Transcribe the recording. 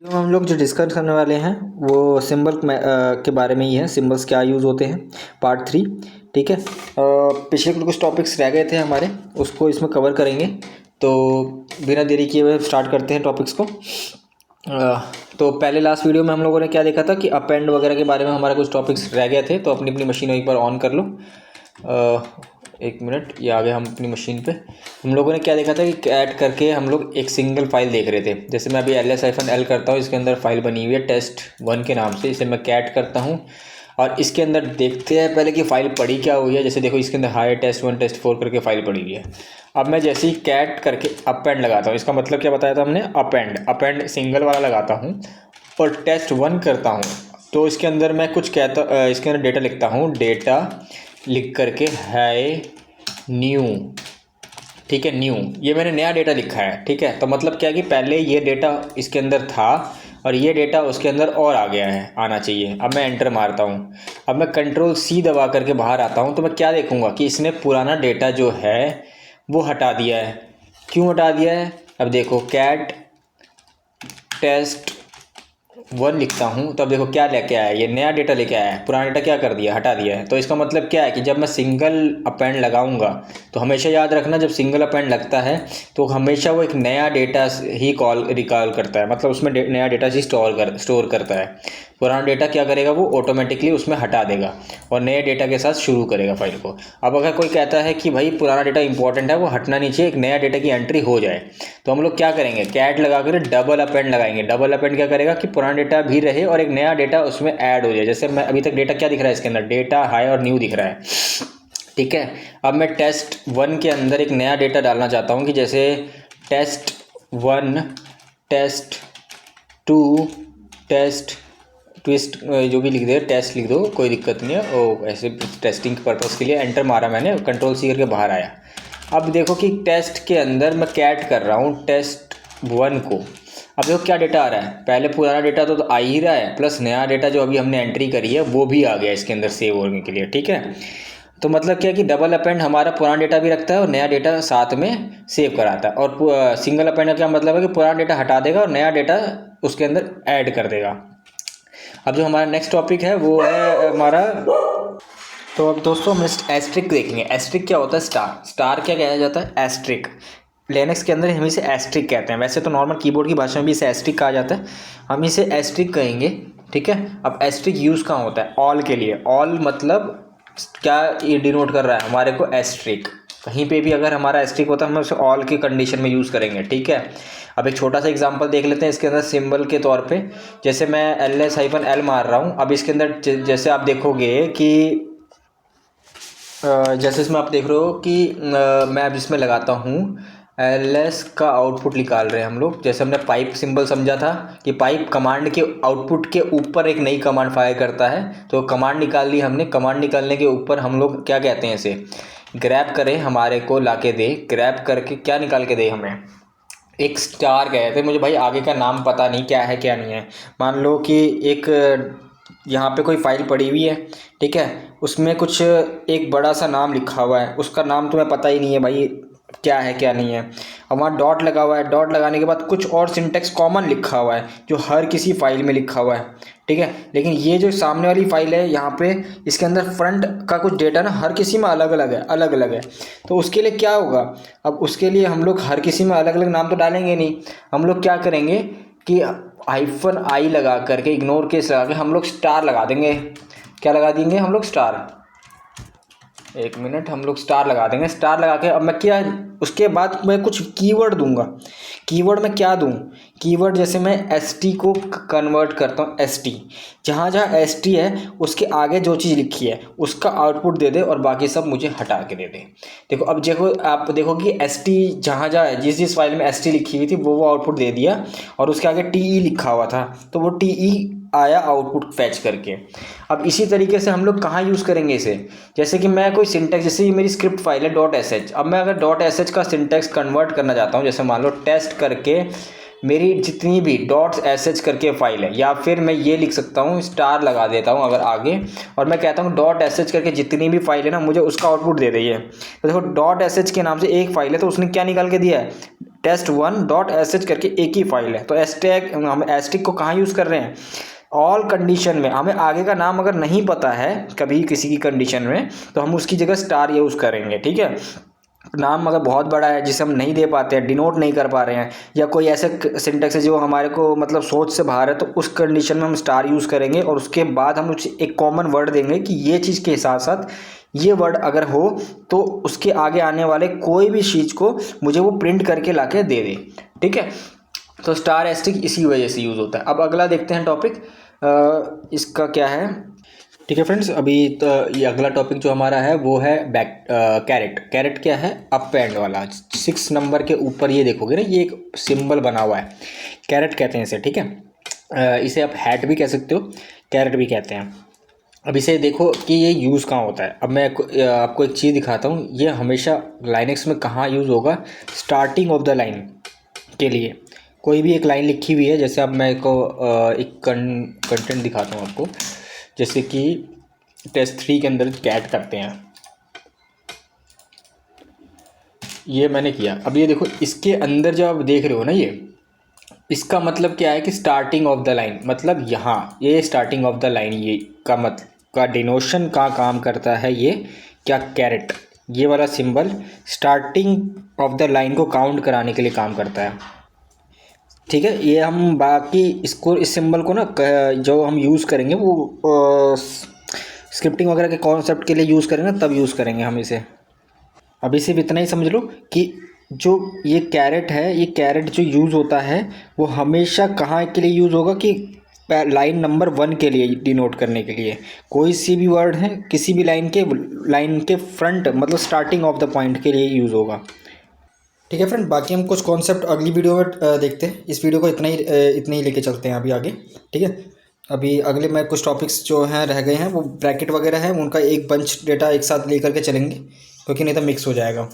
जो हम लोग जो डिस्कस करने वाले हैं वो सिंबल के बारे में ही है। सिंबल्स क्या यूज़ होते हैं, पार्ट 3। ठीक है, पिछले कुछ टॉपिक्स रह गए थे हमारे, उसको इसमें कवर करेंगे। तो बिना देरी किए हुए स्टार्ट करते हैं टॉपिक्स को। तो पहले लास्ट वीडियो में हम लोगों ने क्या देखा था कि अप एंड वगैरह के बारे में हमारा कुछ टॉपिक्स रह गए थे। तो अपनी अपनी मशीन एक बार ऑन कर लो। एक मिनट, ये आ गए हम अपनी मशीन पे। हम लोगों ने क्या देखा था कि ऐड करके हम लोग एक सिंगल फाइल देख रहे थे। जैसे मैं अभी ls-l करता हूँ, इसके अंदर फाइल बनी हुई है test1 के नाम से। इसे मैं कैट करता हूँ और इसके अंदर देखते हैं पहले कि फ़ाइल पड़ी क्या हुई है। जैसे देखो इसके अंदर हाई test1 test4 करके फ़ाइल पड़ी हुई है। अब मैं जैसे ही कैट करके अप एंड लगाता हूँ, इसका मतलब क्या बताया था हमने, अप एंड सिंगल वाला लगाता हूँ और test1 करता हूँ, तो इसके अंदर मैं कुछ कहता, इसके अंदर डेटा लिखता हूँ। डेटा लिख करके है न्यू, ठीक है, न्यू, ये मैंने नया डेटा लिखा है। ठीक है, तो मतलब क्या है कि पहले ये डेटा इसके अंदर था और ये डेटा उसके अंदर और आ गया है, आना चाहिए। अब मैं एंटर मारता हूँ, अब मैं Ctrl+C दबा करके बाहर आता हूँ, तो मैं क्या देखूँगा कि इसने पुराना डेटा जो है वो हटा दिया है। क्यों हटा दिया है? अब देखो कैट test1 लिखता हूँ, तो अब देखो क्या लेके आया है, ये नया डेटा लेके आया है। पुराना डेटा क्या कर दिया, हटा दिया है। तो इसका मतलब क्या है कि जब मैं सिंगल अपेंड लगाऊंगा तो हमेशा याद रखना, जब सिंगल अपेंड लगता है तो हमेशा वो एक नया डेटा ही रिकॉल करता है, मतलब उसमें नया डेटा ही स्टोर करता है। पुराना डेटा क्या करेगा, वो ऑटोमेटिकली उसमें हटा देगा और नए डेटा के साथ शुरू करेगा फाइल को। अब अगर कोई कहता है कि भाई पुराना डेटा इंपॉर्टेंट है, वो हटना नहीं चाहिए, एक नया डेटा की एंट्री हो जाए, तो हम लोग क्या करेंगे, कैट लगा कर डबल अपेंड लगाएंगे। डबल अपेंड क्या करेगा कि पुराना डेटा भी रहे और एक नया डेटा उसमें ऐड हो जाए। जैसे मैं अभी तक डेटा क्या दिख रहा है, इसके अंदर डेटा हाई और न्यू दिख रहा है। ठीक है, अब मैं test1 के अंदर एक नया डेटा डालना चाहता हूँ कि जैसे test1 test2 टेस्ट ट्विस्ट, जो भी लिख दे, टेस्ट लिख दो, कोई दिक्कत नहीं है। वो ऐसे टेस्टिंग पर्पज़ के लिए एंटर मारा मैंने, Ctrl+C करके बाहर आया। अब देखो कि टेस्ट के अंदर मैं कैट कर रहा हूँ test1 को। अब देखो क्या डेटा आ रहा है, पहले पुराना डेटा तो आ ही रहा है, प्लस नया डेटा जो अभी हमने एंट्री करी है वो भी आ गया इसके अंदर सेव होने के लिए। ठीक है, तो मतलब क्या है कि डबल अपेंड हमारा पुराना डेटा भी रखता है और नया डेटा साथ में सेव कराता है। और सिंगल अपेंड का क्या मतलब है कि पुराना डेटा हटा देगा और नया डेटा उसके अंदर ऐड कर देगा। अब जो हमारा नेक्स्ट टॉपिक है वो है हमारा, तो अब दोस्तों हम एस्ट्रिक देखेंगे। एस्ट्रिक क्या होता है, स्टार क्या कहा जाता है, एस्ट्रिक। लिनक्स के अंदर हम इसे एस्ट्रिक कहते हैं, वैसे तो नॉर्मल कीबोर्ड की भाषा में भी इसे एस्ट्रिक कहा जाता है, हम इसे एस्ट्रिक कहेंगे। ठीक है, अब एस्ट्रिक यूज़ कहाँ होता है, ऑल के लिए। ऑल मतलब क्या ये डिनोट कर रहा है हमारे को, एस्ट्रिक। कहीं पे भी अगर हमारा एस्ट्रिक होता है हम उसे ऑल की कंडीशन में यूज़ करेंगे। ठीक है, अब एक छोटा सा एग्जांपल देख लेते हैं इसके अंदर सिंबल के तौर पे। जैसे मैं ls-l मार रहा हूँ, अब इसके अंदर जैसे आप देखोगे कि जैसे इसमें आप देख रहे हो कि मैं अब इसमें लगाता हूँ ls का आउटपुट निकाल रहे हैं हम लोग। जैसे हमने पाइप सिंबल समझा था कि पाइप कमांड के आउटपुट के ऊपर एक नई कमांड फायर करता है, तो कमांड निकाल ली हमने। कमांड निकालने के ऊपर हम लोग क्या कहते हैं, इसे ग्रैब करें, हमारे को लाके दे, ग्रैब करके क्या निकाल के दे, हमें एक स्टार गए थे। मुझे भाई आगे का नाम पता नहीं क्या है क्या नहीं है। मान लो कि एक यहाँ पे कोई फाइल पड़ी हुई है, ठीक है, उसमें कुछ एक बड़ा सा नाम लिखा हुआ है, उसका नाम तुम्हें पता ही नहीं है भाई क्या है क्या नहीं है। अब वहाँ डॉट लगा हुआ है, डॉट लगाने के बाद कुछ और सिंटेक्स कॉमन लिखा हुआ है जो हर किसी फाइल में लिखा हुआ है। ठीक है, लेकिन ये जो सामने वाली फाइल है यहाँ पे, इसके अंदर फ्रंट का कुछ डेटा ना हर किसी में अलग अलग है, अलग अलग है। तो उसके लिए क्या होगा, अब उसके लिए हम लोग हर किसी में अलग अलग नाम तो डालेंगे नहीं, हम लोग क्या करेंगे कि -i लगा करके, इग्नोर केस लगा के हम लोग स्टार लगा देंगे। क्या लगा देंगे हम लोग, स्टार। एक मिनट, हम लोग स्टार लगा देंगे। स्टार लगा के अब मैं क्या, उसके बाद मैं कुछ कीवर्ड दूंगा। कीवर्ड में क्या दूं, कीवर्ड जैसे मैं st को कन्वर्ट करता हूँ, st, जहाँ जहाँ st है उसके आगे जो चीज़ लिखी है उसका आउटपुट दे दे और बाकी सब मुझे हटा के दे दे। देखो अब देखो, आप देखो कि st जहाँ जहाँ जिस जिस फाइल में st लिखी हुई थी वो आउटपुट दे दिया, और उसके आगे te लिखा हुआ था तो वो te आया आउटपुट फैच करके। अब इसी तरीके से हम लोग कहाँ यूज़ करेंगे इसे, जैसे कि मैं कोई सिंटेक्स, जैसे ये मेरी स्क्रिप्ट फाइल है .sh, अब मैं अगर .sh का सिंटेक्स कन्वर्ट करना चाहता हूँ, जैसे मान लो टेस्ट करके मेरी जितनी भी डॉट्स एसएच करके फाइल है, या फिर मैं ये लिख सकता हूँ, स्टार लगा देता हूँ अगर आगे, और मैं कहता हूँ डॉट एसएच करके जितनी भी फाइल है ना मुझे उसका आउटपुट दे रही है। तो देखो डॉट एसएच के नाम से एक फाइल है, तो उसने क्या निकाल के दिया है, test1.sh करके एक ही फाइल है। तो एस्टैक हम एस्टिक को कहाँ यूज़ कर रहे हैं, ऑल कंडीशन में। हमें आगे का नाम अगर नहीं पता है कभी किसी की कंडीशन में, तो हम उसकी जगह स्टार यूज़ करेंगे, ठीक है। नाम अगर बहुत बड़ा है जिसे हम नहीं दे पाते हैं, डिनोट नहीं कर पा रहे हैं, या कोई ऐसे सिंटेक्स है जो हमारे को मतलब सोच से बाहर है, तो उस कंडीशन में हम स्टार यूज़ करेंगे, और उसके बाद हम उसे एक कॉमन वर्ड देंगे कि ये चीज़ के साथ साथ ये वर्ड अगर हो तो उसके आगे आने वाले कोई भी चीज़ को मुझे वो प्रिंट करके ला के दे दे, ठीक है। तो स्टार एस्टिक इसी वजह से यूज़ होता है। अब अगला देखते हैं टॉपिक, इसका क्या है, ठीक है फ्रेंड्स। अभी तो ये अगला टॉपिक जो हमारा है वो है कैरेट। कैरेट क्या है, अप एंड वाला। 6 नंबर के ऊपर ये देखोगे ना, ये एक सिंबल बना हुआ है, कैरेट कहते हैं इसे, ठीक है। इसे आप हैट भी कह सकते हो, कैरेट भी कहते हैं। अब इसे देखो कि ये यूज़ कहाँ होता है। अब मैं आपको एक चीज़ दिखाता हूँ, ये हमेशा लाइनेक्स में कहाँ यूज़ होगा, स्टार्टिंग ऑफ द लाइन के लिए। कोई भी एक लाइन लिखी हुई है, जैसे अब मैं को एक कंटेंट दिखाता हूँ आपको, जैसे कि test3 के अंदर कैट करते हैं, ये मैंने किया। अब ये देखो इसके अंदर जब आप देख रहे हो ना, ये इसका मतलब क्या है कि स्टार्टिंग ऑफ द लाइन, मतलब यहाँ ये स्टार्टिंग ऑफ द लाइन, ये का मतलब का डिनोशन का काम करता है ये क्या, कैरेट। ये वाला symbol starting of the line को काउंट कराने के लिए काम करता है, ठीक है। ये हम बाकी इसको, इस सिंबल को ना जो हम यूज़ करेंगे वो स्क्रिप्टिंग वगैरह के कॉन्सेप्ट के लिए यूज़ करेंगे, तब यूज़ करेंगे हम इसे। अभी सिर्फ इतना ही समझ लो कि जो ये कैरेट है, ये कैरेट जो यूज़ होता है वो हमेशा कहाँ के लिए यूज़ होगा कि लाइन नंबर 1 के लिए डिनोट करने के लिए। कोई सी भी वर्ड है किसी भी लाइन के फ्रंट मतलब स्टार्टिंग ऑफ द पॉइंट के लिए यूज़ होगा, ठीक है फ्रेंड। बाकी हम कुछ कॉन्सेप्ट अगली वीडियो में देखते हैं। इस वीडियो को इतना ही लेके चलते हैं अभी आगे, ठीक है। अभी अगले में कुछ टॉपिक्स जो हैं रह गए हैं, वो ब्रैकेट वगैरह हैं, उनका एक बंच डेटा एक साथ लेकर के चलेंगे, क्योंकि नहीं तो मिक्स हो जाएगा।